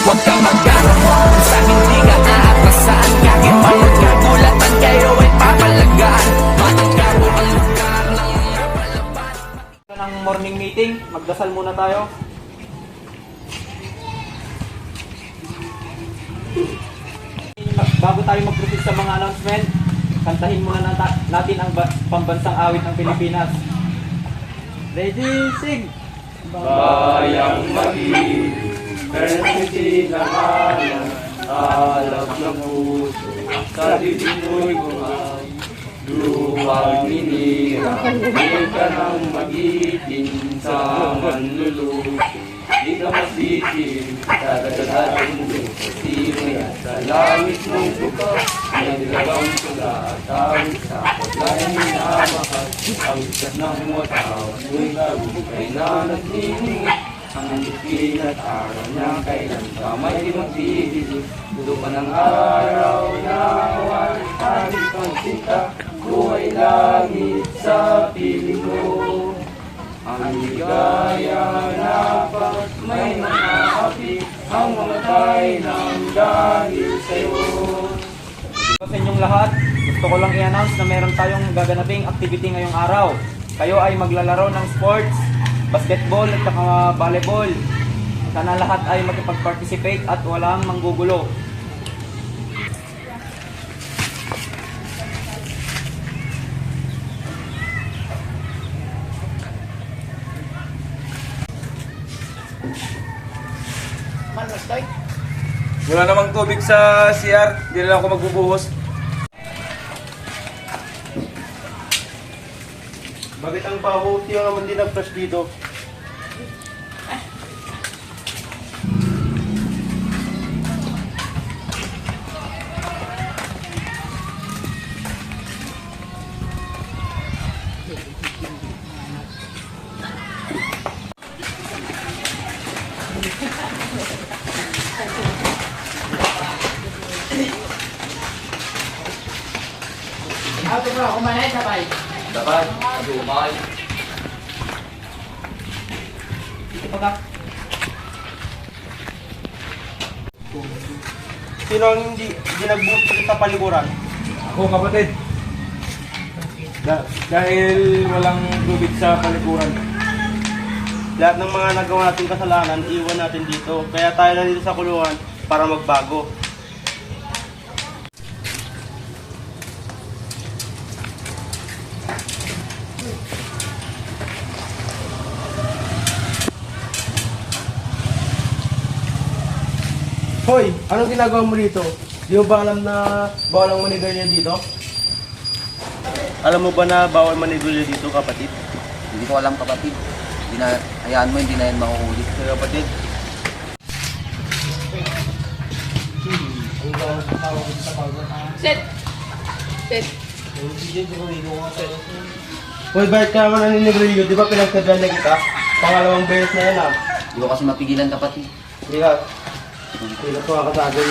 Huwag kang magkaroon sa hindi ka aatrasan. Kahit pa magkagulatan kayo ay papalagaan. Matagkaroon ang lugar ng mga palaban. Ng morning meeting, magdasal muna tayo. Bago tayo mag-proceed sa mga announcement, kantahin muna natin ang pambansang awit ng Pilipinas. Ready, sing! Bayang magiging, permitin na halang, alap ng puso, sa dibdib mo'y kumay. Luwag ninira, di ka nang magitin sa manluluto. Di ka masitin, dadagadatin mo sa simoy at sa langit mong bukas. May dilawang tula at awit sa paglayan minamahal. Ang isat ng mataw, mo'y labukay na nagniningit. Ang lupin at araw niya kailan ka may di magbibilis. Dulo pa ng araw na walang tagis pagsinta. Buhay langit sa piling mo. Ang ligaya na pag may mga api ang mamatay ng dahil sa'yo. Sa inyong lahat, gusto ko lang i-announce na meron tayong gaganaping activity ngayong araw. Kayo ay maglalaro ng sports, basketball at saka volleyball. Sana lahat ay makipag-participate at walang manggugulo. Wala namang tubig sa CR, hindi na lang ako magbubuhos. Bakit ang baho? Tiyo naman din nag-flush dito. Dapat, umay. Sino ang hindi nagbuhos sa palikuran? Ako kapatid. Dahil walang tubig sa palikuran. Lahat ng mga nagawa nating kasalanan, iwan natin dito. Kaya tayo na dito sa kulungan para magbago. Hoy, anong ginagawa mo dito? Di mo ba alam na bawal ang manigarilyo dito? Alam mo ba na bawal manigarilyo dito, kapatid? Hindi ko alam kapatid. Hindi na, hayaan mo, hindi na yan makuhuli. Kaya kapatid. Set. Set. Hoy, bakit ka naman naninigarilyo? Di ba pinagtadyan na kita? Pangalawang beses na yan, ah. Hindi ko kasi mapigilan kapatid. Hindi ka. Hindi ka ka sa akin.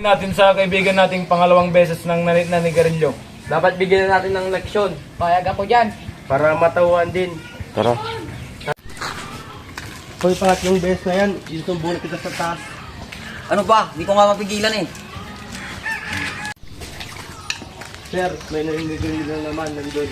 Natin sa kaibigan nating pangalawang beses ng nanigarilyo. Dapat bigyan natin ng leksyon. Payag ako dyan. Para matauhan din. Tara. Hoy, pangatlong beses na yan. Isusumbong kita sa taas. Ano ba? Hindi ko nga mapigilan eh. Sir, may naninigarilyo na naman nandun.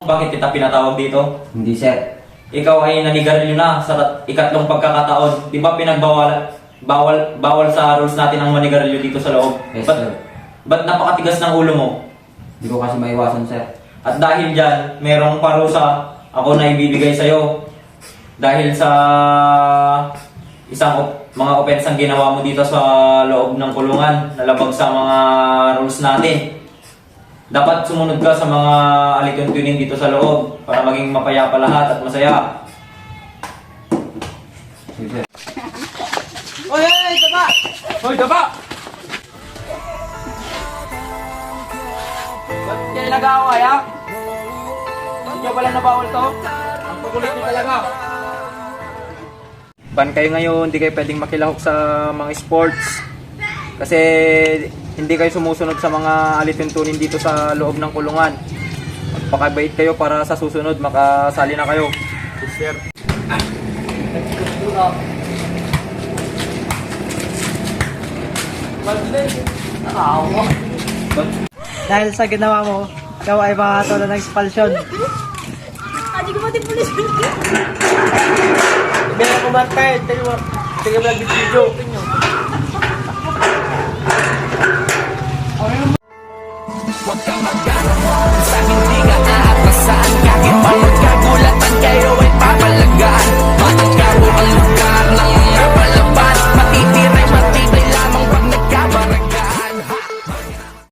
Bakit kita pinatawag dito? Hindi sir. Ikaw ay nanigarilyo na sa ikatlong pagkakataon. Di ba bawal sa rules natin ang manigarilyo dito sa loob? Yes Ba't- sir. Ba't napakatigas ng ulo mo? Hindi ko kasi maiwasan sir. At dahil dyan, merong parusa ako na ibibigay sa'yo. Dahil sa mga opensang ginawa mo dito sa loob ng kulungan, nalabag sa mga rules natin. Dapat sumunod ka sa mga alituntunin dito sa loob para maging mapayapa lahat at masaya. Sige sir. Hoy, daba! Hoy, daba! Ba't kayo nag-aaway, ha? nyo pala na bawal to? Ang kukulit nyo talaga. Ban kayo ngayon, hindi kayo pwedeng makilahok sa mga sports. Kasi hindi kayo sumusunod sa mga alituntunin dito sa loob ng kulungan. Magpakabait kayo para sa susunod makasali na kayo. Sir. Dahil sa ginawa mo, ikaw ay makakatulong ng expulsion. Hindi ko pati pulis. Hindi na kumatay. Tingnan mo lang video. Huwag kang magkano, sa hindi ka aatrasan. Kahit pa magkagulatan kayo